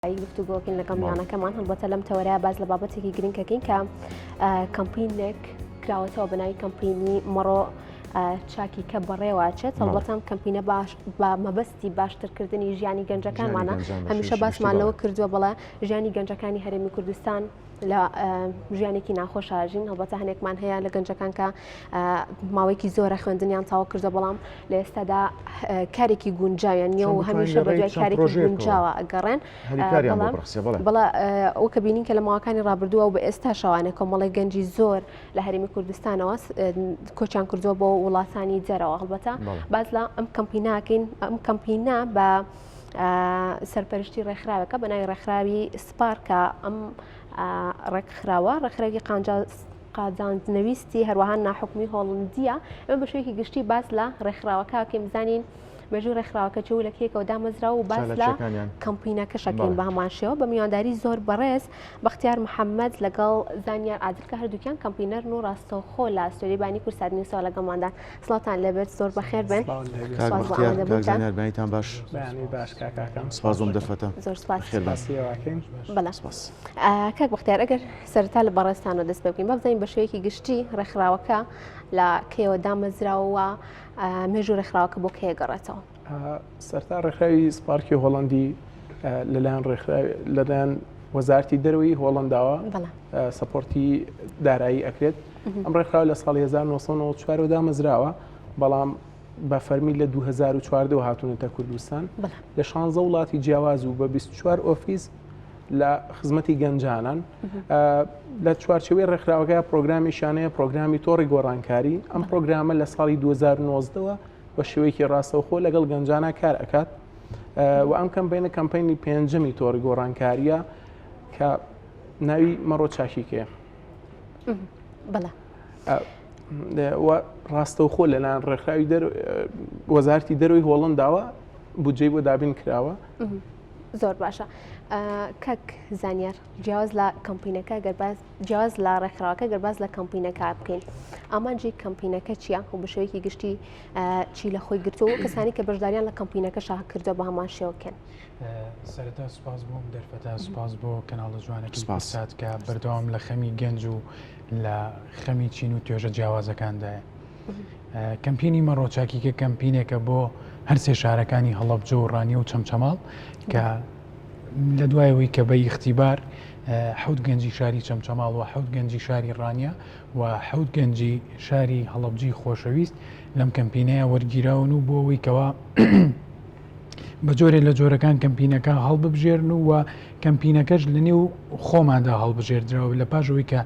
گفتوگۆکن لەگەڵ میوانەکەمان هەڵبەتە لەم تەوەرەیە باز لە بابەتێکی گرنگەکەین کە کەمپینێک کراوەتەوە بەناوی کەمپینی مەڕۆ چاکی کە بەڕێواچێت هەڵبەتەم کەمپینە باش بە مەبەستی باشترکردنی ژیانی گەنجەکانمانە هەمیشە باسمان لەوە کردووە بەڵێ ژیانی گەنجەکانی هەرێمی کوردستان لە ژیانێکی ناخۆشاژین هەڵبەتە هەنێکمان هەیە لە گەنجەکان کە ماوەیەکی زۆرە خوێندنیان تاوا کردو بەڵام لە ئێستادا کارێکی گونجاویان نییە و هەمیشە بە دوای کارێکی گونجاوە ئەگەڕێن بەڵا ئەو کە بینین کە لە ماوەکانی ڕابردووە و بە ئێستا شەوانە کۆمەڵی گەنجی زۆر لە هەرێمی کوردستانەوە کۆچیان کردووە بۆ وڵاتانی جەرەوە هەڵبەتە باز لە ئەم کەمپیناکەین ئەم کەمپینە بە سەرپەرشتی ڕێکخراوەکە بە ناوی ڕێکخراوی سپارکە ئەم ڕێکخراوە ڕێکخراوی قازانجنەویستی هەروەها ناحکومی هۆڵندیە ئەمە بە شوێکی گشتی باس لە ڕێکخراوەکە کە بزانین مێژوو ڕێکخراوەکە چ لە کێکەوە دامەزرا و باس لە کەمپینەکەشەکەین بە هەمانشێوە بە میوانداری زۆر بەڕێز بەختیار محەممەد لەگەڵ زانیار عادلکە هەردووکیان کەمپینەر و ڕاستەوخۆ لە سوێریبانی کورسادنیسەوە لەگەڵماندا سڵاتان لەبێت زۆر بەخێر بن بەیتان باش سپاسم دەفەتە زۆر کاک بەختیار ئەگەر سەرتا لە بەڕێستانەوە دەست پێ بکەین بە بزانین بە شوەیەکی گشتی ڕێکخراوەکە لە کێوە دامەزراوە مێژوو ڕێکخراوەکە بۆ کێ گەڕێتەوە سەرتا ڕێکخراوی سپارکی هۆڵندی لەلایەن وەزارەتی دەروی هۆڵنداوە سەپۆرتی دارایی ئەکرێت ئەم ڕێکخراو لە ساڵی 1994 دامەزراوە بەڵام بە فەرمی لە 2014 هاتوونەتە کوردستان لە 16 وڵاتی جیاواز و بە 24 ئۆفیس لە خزمەتی گەنجانان لە چوارچێوەی ڕێکخراوەکە پرۆگرامی شانەیە پرۆگرامی تۆڕی گۆڕانکاری ئەم پرۆگرامە لە ساڵی 2019ەوە بە شێوەیەکی ڕاستەوخۆ لەگەڵ گەنجانە کار ئەکات و ئەم کەمپینە کەمپینی پێنجەمی تۆڕی گۆڕانکاریە کە ناوی مەڕۆ چاکیکەیە ڕاستەوخۆ لەلایەن ڕێکخراوی وەزارەتی دەروی هۆڵنداوە بودجەی بۆ دابین کراوە زۆر باشە کەک زانیار جیاواز لە کەمپینەکە جیاواز لە ڕێکخراوەکە گەرباز لە کەمپینەکە بکەین ئامانجی کەمپینەکە چییە و بە شێوەیەکی گشتی چی لە خۆی گرتووە کەسانی کە بەشداریان لە کەمپینەکە شاه کردو بە هەمان شێوەکەن سەرەتا سوپاس بۆم دەرفەتا سوپاس بۆ کەناڵە جوانێکی سپاسات کە بەردەوام لە خەمی گەنج و لە خەمی چین و توێژە جیاوازەکاندایە کەمپینی مەڕۆچاکیکە کەمپینێکە بۆ هەر سێ شارەکانی هەڵەبجە و ڕانیە و چەمچەماڵ کە لە دوایەوەی کە بە یختیبار حەوت گەنجی شاری چەمچەماڵ و حەوت گەنجی شاری ڕانیە و حەوت گەنجی شاری هەڵەبجی خۆشەویست لەم کەمپینەیە وەرگیراون و بۆ ئەوەی کەوا بە جۆرێ لە جۆرەکان کەمپینەکە هەڵببژێرن و کەمپینەکەش لە نێو خۆماندا هەڵبژێردراوە لە پاشەوەی کە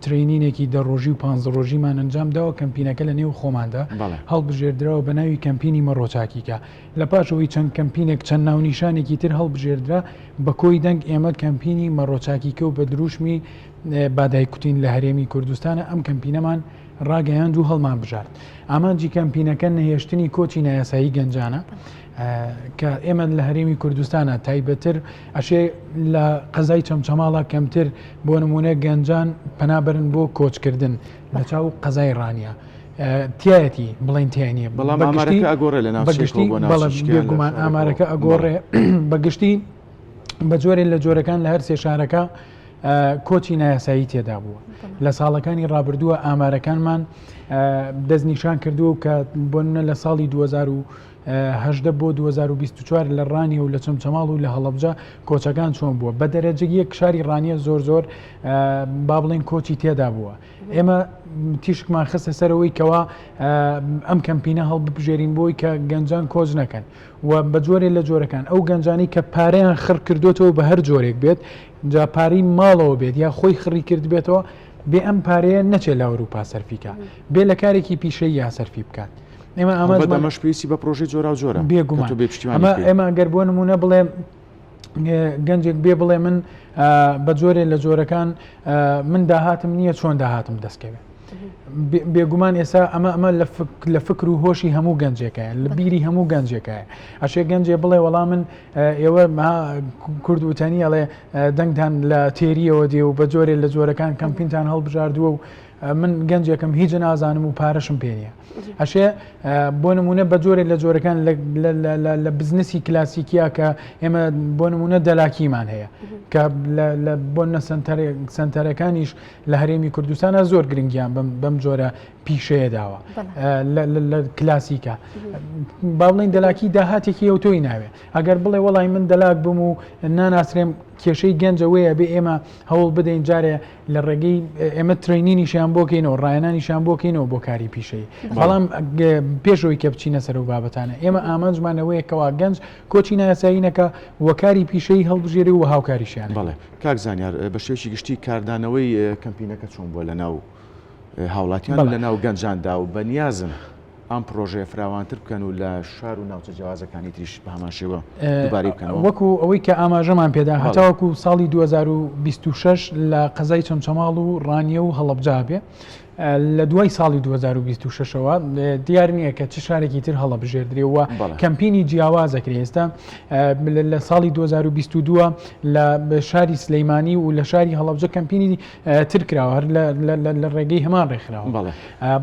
ترینینێکی دەڕۆژی و 15 ڕۆژیمان ئەنجامداوە کەمپینەکە لە نێو خۆماندا هەڵبژێردراوە بە ناوی کەمپینی مەڕۆچاکیکە لە پاشەوەی چەند کەمپینێک چەند ناونیشانێکی تر هەڵبژێردرا بە کۆی دەنگ ئێمە کەمپینی مەڕۆچاکیکە و بە دروشمی بادایکوتین لە هەرێمی کوردستانە ئەم کەمپینەمان ڕاگەیاند و هەڵمان بژارد ئامانجی کەمپینەکە نەهێشتنی کۆچی نایاسایی گەنجانە کە ئێمە لە هەرێمی کوردستانە تایبەتر ئەشێ لە قەزای چەمچەماڵە کەمتر بۆ نمونە گەنجان پەنابەرن بۆ کۆچکردن لە چاو قەزای ڕانیە تایەتی بڵین تیانە بەڵام ئامارەکە ئەگۆڕێ لە بێگومان ئامارەکە ئەگۆڕێ بەگشتی بە جۆرێ لە جۆرەکان لە هەر سێ شارەکە کۆچی نایاسایی تێدا بووە لە ساڵەکانی ڕابردووە ئامارەکانمان دەستنیشان کردووە کە بۆنە لە ساڵی 2010 بۆ 2024 لە ڕانی و لە چەمچەماڵ و لە هەڵەبجە کۆچەکان چۆن بووە بە دەرەجە یەک شاری ڕانیە زۆر با بڵێن کۆچی تێدا بووە ئێمە تیشکمان خستە سەرەوەی کەوا ئەم کەمپینە هەڵبژێرین بۆی کە گەنجان کۆچ نەکەن و بە جۆرێ لە جۆرەکان ئەو گەنجانی کە پارەیان خڕ کردوێتەوە بە هەر جۆرێک بێت جا پارەی ماڵەوە بێت یا خۆی خڕی کرد بێتەوە بێ ئەم پارەیە نەچێت لە ئەوروپا سەرفیکە بێ لە کارێکی پیشەی یا سەرفی بکات ئێمە ئەمەش پێویستی بە پرۆژەی جۆرا و جۆرە بێگومان ئێمە گەر بۆ نمونە بڵێ گەنجێک بێ بڵێ من بە جۆرێ لە جۆرەکان من داهاتم نییە چۆن داهاتم دەستکەوێت بێگومان ئێستا ئەمە لە فکر و هۆشی هەموو گەنجێکە لە بیری هەموو گەنجێکایە ئەشێ گەنجێ بڵێ وەڵام من ئێوە کوردوتانی ئەڵێ دەنگتان لە تێریەوە دێ و بە جۆرێ لە جۆرەکان کەمپینتان هەڵبژاردووە و من گەنجێکم هیچ نازانم و پارەشم پێ نییە ئەشێ بۆ نمونە بە جۆرێک لە جۆرەکان لە بزنسی کلاسیکیا کە ئێمە بۆ نمونە دەلاکیمان هەیە کە بۆ سنتەرەکانیش لە هەرێمی کوردستانە زۆر گرنگیان بەم جۆرە پیشەیە داوە لە کلاسیکە با بڵین دەلاکی داهاتێکی ئەوتۆی ناوێ ئەگەر بڵێ وەڵی من دەلاک بم و ناناسرێم کێشەی گەنجەوەیە بێ ئێمە هەوڵ بدەین جارێ لە ڕێگەی ئێمە ترینینیشیان بۆکەینەوە ڕایەنانیشان بۆکەینەوە بۆ کاری پیشەی بەڵام پێشەوەی کە بچینە سەر و بابەتانە ئێمە ئامانجمانەوەیەکەوا گەنج کۆچی نایاساییەکە وەکاری پیشەی هەڵبژێری و هاوکاریشیان. بەڵێ کاک زانیار بە شێوەیەکی گشتی کاردانەوەی کەمپینەکە چۆن بۆ لە ناو هاوڵاتیان لە ناو گەنجاندا و بەنیازن ئەم پرۆژەیە فراوانتر بکەن و لە شار و ناوچە جیاوازەکانی تریش بە هەمان شێوە دووبارەی بکەنەوە وەکو ئەوەی کە ئاماژەمان پێدا هەتاوەکو ساڵی 2026 لە قەزای چەمچەماڵ و ڕانیە و هەڵەبجا بێ لە دوای ساڵی 2026ەوە دیار نییە کە چه شارێکی تر هەڵەبژێردرێەوە کەمپینی جیاوازەکرێ ئێستا لە ساڵی 2022 لە شاری سلەیمانی و لە شاری هەڵەبجە کەمپینی ترکراوە هەر لە ڕێگەی هەمان ڕێکخراوە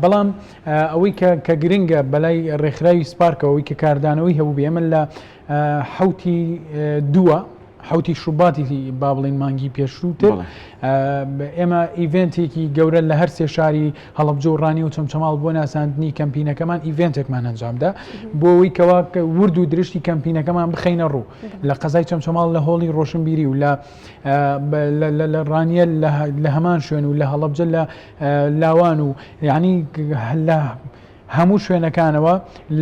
بەڵام ئەوەی کە گرنگە بەلای ڕێکخراوی سپارکەوەی کە کاردانەوەی هەبوو بێ ئێمە لە حوتی دووە حوتی شوباتی با بڵین مانگی پێشووتر ئێمە ئیڤنتێکی گەورە لە هەر سێ شاری هەڵەبجە و ڕانی و چەمچەماڵ بۆ ناساندنی کەمپینەکەمان ئیڤنتێکمان ئەنجامدا بۆ ئەوەی کەوا ورد و درشتی کەمپینەکەمان بخەینە ڕوو لە قەزای چەمچەماڵ لە هۆڵی ڕۆشنبیری و لە ڕانیە لە هەمان شوێن و لە هەڵەبجە لە لاوان و یعنی لە هەموو شوێنەکانەوە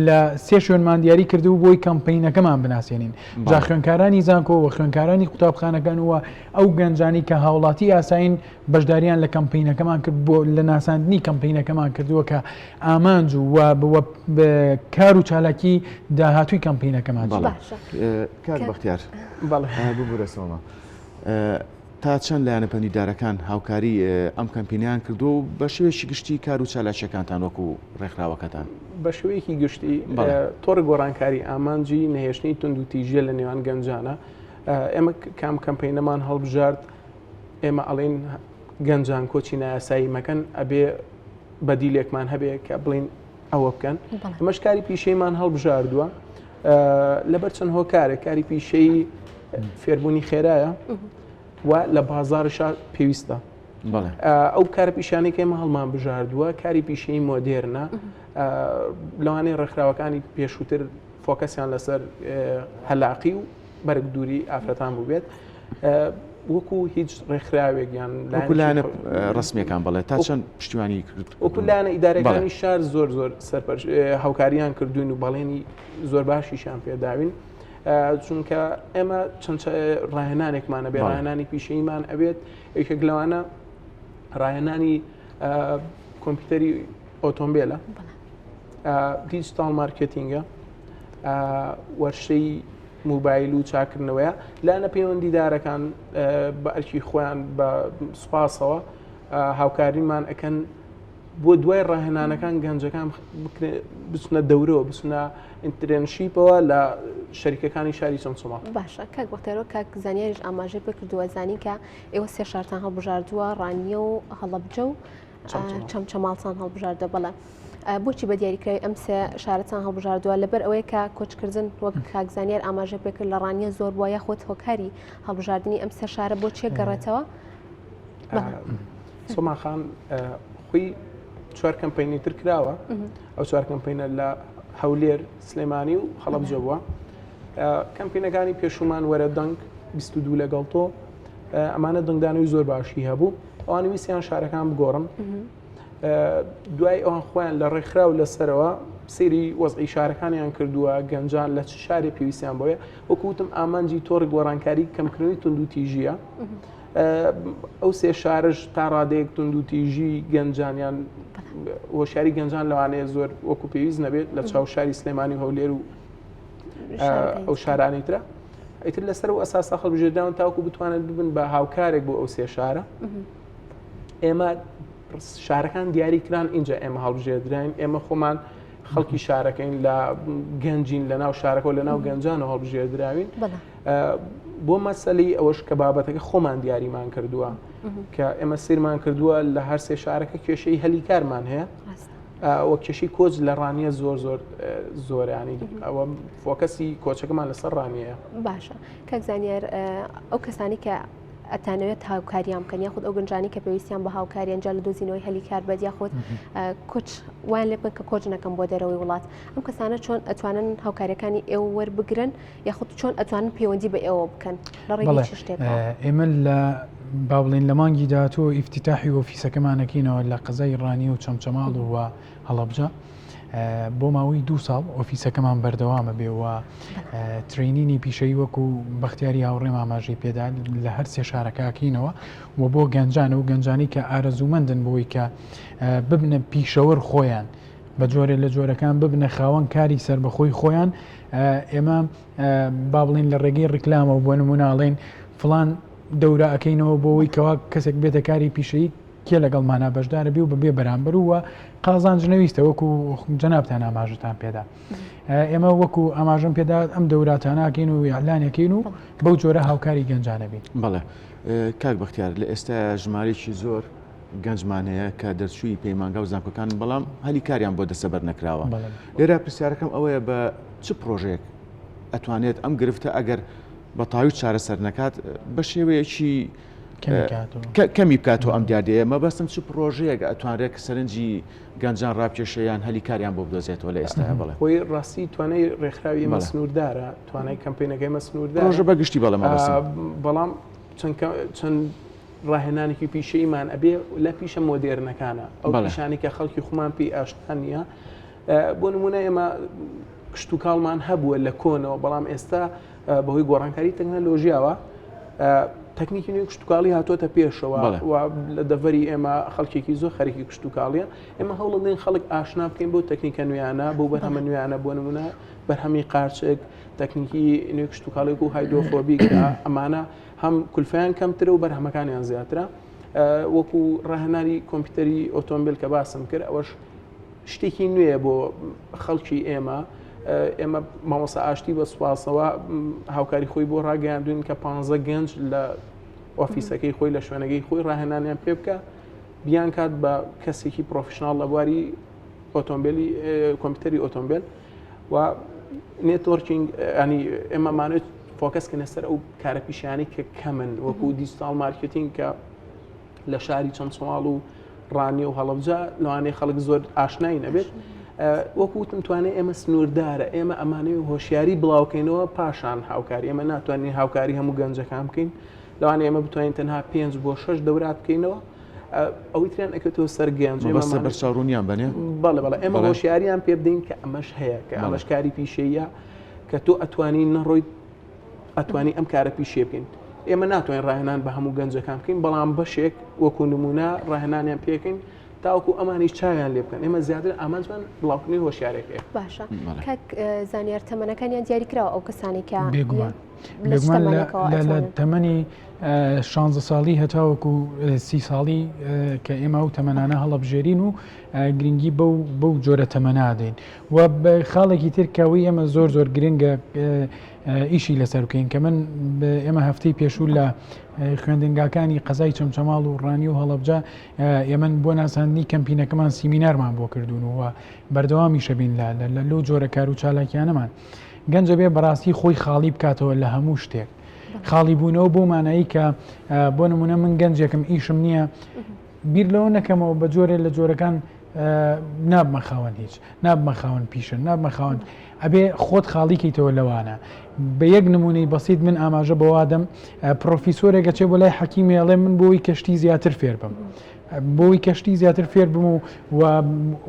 لە سێ شوێنمان دیاری کردو بۆی کەمپینەکەمان بناسیێنین جا خوێنکارانی زانکۆ و خوێنکارانی قوتابخانەکان وە ئەو گەنجانی کە هاوڵاتی ئاساین بەشداریان لە کەمپینەکەمان کرد بۆ لە ناساندنی کەمپینەکەمان کردووە کە ئامانج و کار و چالاکی داهاتووی کەمپینەکەمان کار بەختیار ببورەسەوە تا چەند لایەنە پەنیدارەکان هاوکاری ئەم کەمپینیان کردو و بە شێوەیەکی گشتی کار و چالاکیەکانتان وەکو ڕێکخراوەکەتان بە شێوەیەکی گشتی تۆڕی گۆڕانکاری ئامانجی نەهێشتنی تونند و تیژە لە نێوان گەنجانە ئێمە کام کەمپینەمان هەڵبژارد ئێمە ئەڵێن گەنجان کۆچی نایاسایی مەکەن ئەبێ بەدیلێکمان هەبێ کە بڵین ئەوە بکەن ئەمەش کاری پیشەیمان هەڵبژاردووە لەبەر چەند هۆکارە کاری پیشەی فێربوونی خێرایە و لە بازارشا پێویستە ئەو کارە پیشانەی کە ئێمە هەڵمان بژاردووە کاری پیشەی مۆدێرنە لەوانەیە ڕێکخراوەکانی پێشووتر فۆکەسیان لەسەر هەلاقی و بەرگ دووری ئافرەتان بوو بێت وەکو هیچ ڕێکخراوێکیان لایەنە ڕسمیەکان بڵێ تا چەند پشتیوانی کرد وەکو لایەنە ئیدارەکانی شار زۆر هاوکاریان کردوین و بەڵێنی زۆر باشیشان پێداوین چونکە ئێمە چەند ڕاهێنانێکمانە بێ ڕاهێنانی پیشەیمان ئەبێت یەکێک لەوانە ڕاهێنانی کۆمپیوتەری ئۆتۆمبیلە دیجیتال مارکتینگە وەرشەی موبایل و چاکردنەوەیە لایەنە پەیوەندیدارەکان بە ئەرکی خۆیان بە سوپاسەوە هاوکاریمان ئەکەن بۆ دوای ڕاهێنانەکان گەنجەکان بچنە دەورەوە بچنە ئینترنشیپەوە لە شەریکەکانی شاری چەمچەماڵ. باشە کاک بەختیارۆ کاک زانیاریش ئاماژەی پێ کردووە زانی کە ئێوە سێ شارتان هەڵبژاردووە ڕانیە و هەڵەبجە و چەمچەماڵتان هەڵبژاردە بەڵێ بۆچی بە دیاریکراوی ئەم سێ شارەتان هەڵبژاردووە لەبەر ئەوەیە کە کۆچکردن وەک کاک زانیار ئاماژە پێ کرد لە ڕانیە زۆر بووە یاخۆت هۆکاری هەڵبژاردننی ئەم سێ شارە بۆچیە گەڕێتەوە؟ سۆماخان خۆی چوار کەمپینی تر کراوە ئەو چوار کەمپینە لە هەولێر سلێمانی و هەڵەبجە بووە کەمپینەکانی پێشومان وەرە دەنگ 22 لەگەڵ تۆ ئەمانە دەنگدانەوەی زۆر باشی هەبوو ئەوان ویسیان شارەکان بگۆڕم دوای ئەوان خۆیان لە ڕێکخرا و لەسەرەوە سێری وەزعی شارەکانیان کردووە گەنجان لە چ شارێ پێویستیان بۆیە وەکوتم ئامانجی تۆڕی گۆڕانکاری کەمکردنی تونند و تیژیە ئەو سێ شارش تا ڕادەیەک تونند و تیژی گەنجانیان هۆشیاری گەنجان لەوانەیە زۆر وەکو پێویست نەبێت لە چاو شاری سلێمانی و هەولێر و ئەو شارانی ترە ئیتر لەسەر و ئەساسا هەڵبژێردراون تاوەکو بتوانێت ببن بە هاوکارێک بۆ ئەو سێ شارە ئێمە شارەکان دیاریکران اینجا ئێمە هەڵبژێردراین ئێمە خۆمان خەڵکی شارەکەین لە گەنجین لە ناو شارەکە و لە ناو گەنجان و هەڵبژێردراوین بۆ مەسەلی ئەوەش کە بابەتەکە خۆمان دیاریمان کردووە کە ئێمە سیرمان کردووە لە هەر سێ شارەکە کێشەی هەلی کارمان هەیە وە کێشەی کۆچ لە ڕانیە زۆرانی ئەوە فۆکەسی کۆچەکەمان لەسەر ڕانیەیە. باشە کاک زانیار ئەو کەسانی کە ئەتانەوێت هاوکاریان بکەن یاخود ئەو گەنجانی کە پێویستیان بە هاوکاریان جا لە دۆزینەوەی هەلی کار بەد یاخود کۆچ وان لێ بن کە کۆچ نەکەم بۆ دەرەوەی وڵات ئەم کەسانە چۆن ئەتوانن هاوکاریەکانی ئێوە وەربگرن یاخود چۆن ئەتوانن پەیوەندی بە ئێوە بکەن لە ڕێگەی چ شتێکەوە؟ ئێمە لە با بڵێن لە مانگی داهاتوە ئیفتتاحی ئۆفیسەکەمانەکەینەوە لە قەزای ڕانی و چەمچەماڵ و هەڵەبجە بۆ ماوەی 2 ساڵ ئۆفیسەکەمان بەردەوامە بێەوە ترینینی پیشەی وەکو بەختیاری هاوڕێم ئاماژەی پێدا لە هەر سێ شارەکەکەینەوە و بۆ گەنجانە و گەنجانی کە ئارەزوومەندن بۆی کە ببنە پیشەوەر خۆیان بە جۆرە لە جۆرەکان ببنە خاوەن کاری سربەخۆی خۆیان. ئێمە با بڵێن لە ڕێگەی ڕیکلامە و بۆ نموناڵێن فلان دەورە ئەەکەینەوە بۆەوەی کەوا کەسێک بێتە کاری پیشەیی کێ لەگەڵمانە بەشدارە بێ و بەبێ بەرامبەر وە قازانجنەویستە وەکو جەنابتان ئاماژتان پێدا. ئێمە وەکو ئاماژم پێدا ئەم دەوراتاناکەین و یاعلانەکەین و بەو جۆرە هاوکاری گەنجانە بین. بەڵێ کاک بەختیار لە ئێستا ژمارەیەکی زۆر گەنجمانەیە کە دەرچووی پەیمانگا و زانکۆکان بەڵام هەلی کاریان بۆ دەسەبەر نەکراوە. لێرە پرسیارەکەم ئەوەیە بە چ پرۆژێک ئەتوانێت ئەم گرفتە ئەگەر بە تاوی چارەسەر نەکات بە شێوەیەکی کەمی بکاتەوە ئەم دیاردەیە مەبەستم چ پرۆژەیەک ئەتوانرێت سەرنجی گەنجان ڕابکێشەیان هەلی کاریان بۆ بدۆزێتەوە لە ئێستا بڵێ خۆی ڕاستی توانای ڕێکخراوی مەسنووردارە توانای کەمپینەکەی مەسنووردار پرۆژە بەگشتی بەڵێ بەڵام چەند ڕاهێنانێکی پیشەیمان ئەبێ لە پیشە مۆدێرنەکانە ئەو پیشانی کە خەڵکی خۆمان پێی ئاشتان نییە بۆ نمونە ئێمە کشت و کاڵمان هەبووە لە کۆنەوە بەڵام ئێستا بەهۆی گۆڕانکاری تەکنەلۆژیاوە تەکنیکی نوێی کشتتوکاڵی هاتۆتە پێشەوە و لە دەڤەری ئێمە خەڵکێکی زۆر خەریکی کشتتوکاڵیە ئێمە هەوڵەدەین خەڵک ئاشنا بکەین بۆ تەکنیکە نوێیانە بۆ بەرهەمە نوێیانە بۆ نمونە بەرهەمی قارچێک تەکنیکی نوێی کشتتوکاڵێک و هایدرۆفۆبیک ئەمانە هەم کولفیان کەمترە و بەرهەمەکانیان زیاترە وەکو ڕاهێنانی کۆمپیوتەری ئۆتۆمبیل کە باسم کرد ئەوەش شتێکی نوێیە بۆ خەڵکی ئێمە مامۆستا ئاشتی بە سوپاسەوە هاوکاری خۆی بۆ ڕاگەیاندوین کە 15 گەنج لە ئۆفیسەکەی خۆی لە شوێنەکەی خۆی ڕاهێنانیان پێ بکە بیان کات بە کەسێکی پرۆفشناڵ لە بواری ئۆتۆمبیلی کۆمپیوتەری ئۆتۆمبیل و نێتۆرکینگ ینی ئێمەمانێت فۆکەسکەنە سەر ئەو کارە پیشیانی کە کەمن وەکو دیجیتال مارکتینگ کە لە شاری چەمچەماڵ و ڕانی و هەڵەبجە لەوانەیە خەڵک زۆر ئاشنایی نەبێت وەکوتم توانێت ئێمە سنووردارە ئێمە ئەمانەی هۆشیاری بڵاوکەینەوە پاشان هاوکاری ئێمە ناتوانین هاوکاری هەموو گەنجەکان بکەین لەوانەیە ئێمە بتوانین تەنها 5 بۆ 6 دەورات بکەینەوە ئەوەی تریان ئەکەوتەوە سەر گەنج بەرچاوڕوونیان بنێ بەڵێ ئێمە هۆشیاریان پێ بدەین کە ئەمەش هەیە کە ئەمەشکاری پیشەیە کە تۆ ئەتوانی نەڕۆیت ئەتوانی ئەم کارە پیشێ بکەین ئێمە ناتوانین ڕاهێنان بە هەموو گەنجەکان بکەین بەڵام بەشێک وەکو نمونە ڕاهێنانیان پێکەین تاوەکو ئەمانیش چاویان لێ بکەن ئێمە زیاتر ئامانجمان بڵاوکردنی هۆشیارێکەیە. باشە کاک زانیار تەمەنەکانیان دیاریکراوە ئەو کەسانی کە بێگومان لە تەمەنی 16 ساڵی هەتاوەکو 30 ساڵی کە ئێمە و تەمەنانە هەڵەبژێرین و گرنگی بەو جۆرە تەمەنادەین و خاڵێکی ترکەوەی ئێمە زۆر گرنگە ئیشی لەسەر بکەین کە من ئێمە هەفتەی پێشوو لە خوێندنگاکانی قەزای چەمچەماڵ و ڕانی و هەڵەبجە ئێمە بۆ ناساندنی کەمپینەکەمان سیمینارمان بۆ کردوون و بەردەوامی شەبین لە جۆرە کار و چالاکیانەمان گەنجە بێ بەڕاستی خۆی خاڵی بکاتەوە لە هەموو شتێک خاڵی بوونەوە بۆ مانایی کە بۆ نمونە من گەنجێکم ئیشم نییە بیر لەوە نەکەمەوە بە جۆرێ لە جۆرەکان نابمە خاوەن هیچ نابمە خاوەن پیشن نابمە خاوەن ئەبێ خۆت خاڵیکەیتەوە لەوانە بە یەک نمونەی بەسیط من ئاماژە بەوادەم پرۆفیسۆرێکە چێ بۆ لای حەکیمی ئەڵێ من بۆی کەشتی زیاتر فێر بم بۆی کەشتی زیاتر فێر بم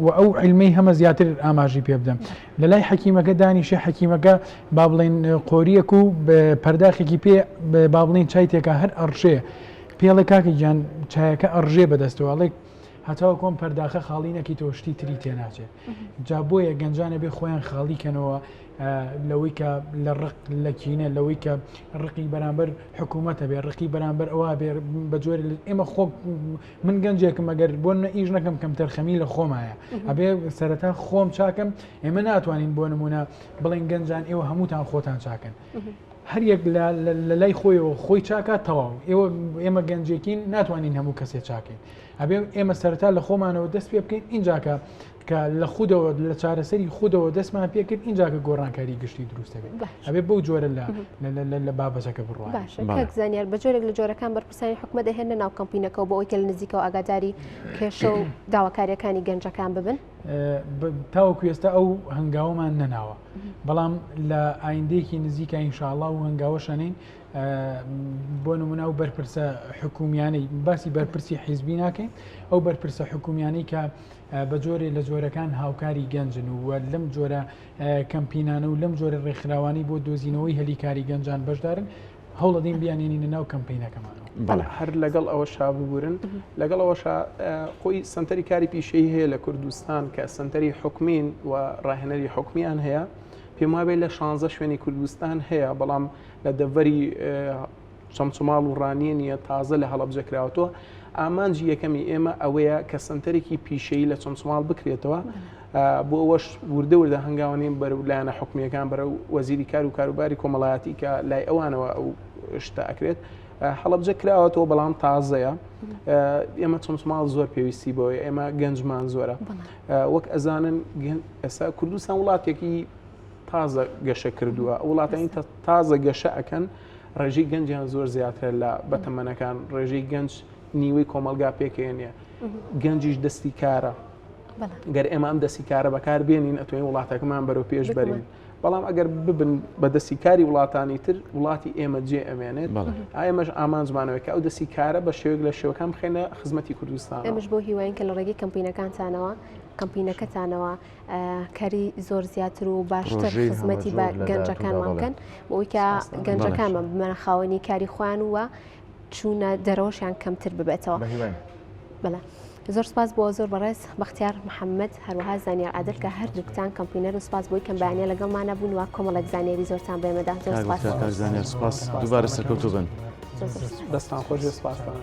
و ئەو علمەی هەمە زیاتر ئاماژی پێ بدەم لە لای حەکیمەکە دانیشە حەکیمەکە با بڵێن قۆریەک و پەرداخێکی پێ با بڵێن چای تێکە هەر ئەڕژێ پێڵێ کاکە گیان چایەکە ئەڕژێ بەدەستەوەڵێک هەتاوە کۆم پەرداخە خاڵی نەکی تۆشتی تری تێناچێت جا بۆیە گەنجانە بێ خۆیان خاڵیکەنەوە لەوەی کە لە ڕق لە کینە لەوەی کە ڕقی بەرامبەر حکوومەتە بێ ڕقی بەرامبەر ئەوە بێ بە جۆری ئێمە خۆ من گەنجێکم ئەگەر بۆ ئیش نەکەم کەم تەرخەمی لە خۆمایە ئەبێ سەرەتا خۆم چاکەم ئێمە ناتوانین بۆ نمونە بڵێن گەنجان ئێوە هەمووتان خۆتان چاکەن هەریەک لە لای خۆیەوە خۆی چاکات تەواو ئێمە گەنجێکین ناتوانین هەموو کەسێ چاکەین ئەبێ ئێمە سەرەتا لە خۆمانەوە دەست پێ بکەین اینجاکە کە لە خودەوە لە چارەسەری خودەوە دەستمان پێکرد اینجاکە گۆڕانکاری گشتی دروستەکەی ئەبێ بەو جۆرە لە بابەتەکە بڕوان کەک زانیار بە جۆرێک لە جۆرەکان بەرپرسانی حکومە دەهێنە ناو کەمپینەکە بۆ ئەوەی کە لە نزیکەوە ئاگاداری کێشە و داواکاریەکانی گەنجەکان ببن تاوەکو ئێستا ئەو هەنگاوەمان نەناوە بەڵام لە ئایندەیەکی نزیکە ئینشاءڵڵا و هەنگاوەشەنین بۆ نمونە و بەرپرسە حکومیانەی باسی بەرپرسی حیزبی ناکەین ئەو بەرپرسە حکومیانەی کە بە جۆرێ لە جۆرەکان هاوکاری گەنجن و لەم جۆرە کەمپینانە و لەم جۆرە ڕێکخراوانی بۆ دۆزینەوەی هەلیکاری گەنجان بەشدارن هەوڵەدەین بیانێنینە ناو کەمپینەکەمانەوە هەر لەگەڵ ئەوە شاببورن لەگەڵ ئەوە خۆی سنتەری کاری پیشەی هەیە لە کوردستان کە سنتەری حکومین و ڕاهێنەری حکومیان هەیە پێم وابێت لە 16 شوێنی کوردستان هەیە بەڵام لە دەڤەری چەمچماڵ و ڕانیە نیە تازە لە هەڵەبجەکراوەوە ئامانجی یەکەمی ئێمە ئەوەیە کە سنتەرێکی پیشەیی لە چەمچماڵ بکرێتەوە بۆ ئەوەش وردە هەنگاوانیم بەرەو لایەنە حکومیەکان بەرەو وەزیری کار و کاروباری کۆمەڵایەتی کە لای ئەوانەوە ئەو شتە ئەکرێت هەڵەبجە کراوەتەوە بەڵام تازەیە ئێمە چەمچماڵ زۆر پێویستی بۆی ئێمە گەنجمان زۆرە وەک ئەزانن ئێستا کوردستان وڵاتێکی تازە گەشە کردووە وڵاتانی تازە گەشە ئەکەن ڕێژەی گەنجیان زۆر زیاتر لە بەتەمەنەکان ڕێژەی گەنج نیوەی کۆمەلگا پێکێنێ گەنجیش دەستی کارە گەر ئێمە ئەم دەستی کارە بەکار بێنین ئەتوانین وڵاتەکەمان بەرەو پێش بەرین بەڵام ئەگەر ببن بە دەستی کاری وڵاتانی تر وڵاتی ئێمە جێ ئەمێنێت ئێمەش ئامانجمانەوە کە ئەو دەستی کارە بە شێوەیەک لە شێوەکان بخێنە خزمەتی کوردستان ئێمەش بۆ هیواین کە لە ڕێگەی کەمپینەکانتانەوە کەمپینەکەتانەوە کاری زۆر زیاتر و باشتر خزمەتی بە گەنجەکانمان بکەن بۆی کە گەنجەکانمان بمەنە خاوەنی کاری خۆیان وە چوونە دەرەوەشیان کەمتر ببێتەوە بەڵێ زۆر سپاس بۆ زۆر بەڕێز بەختیار محەممەد هەروەها زانیار عادل کە هەردووکتان کەمپینەر و سپاس بۆی کەم بەیانە لەگەڵمانە بوون و کۆمەڵێک زانیاری زۆرتان بێمەدا زۆر سپاس دووبارە سەرکەوتوو بن دەستان خۆش سپاسان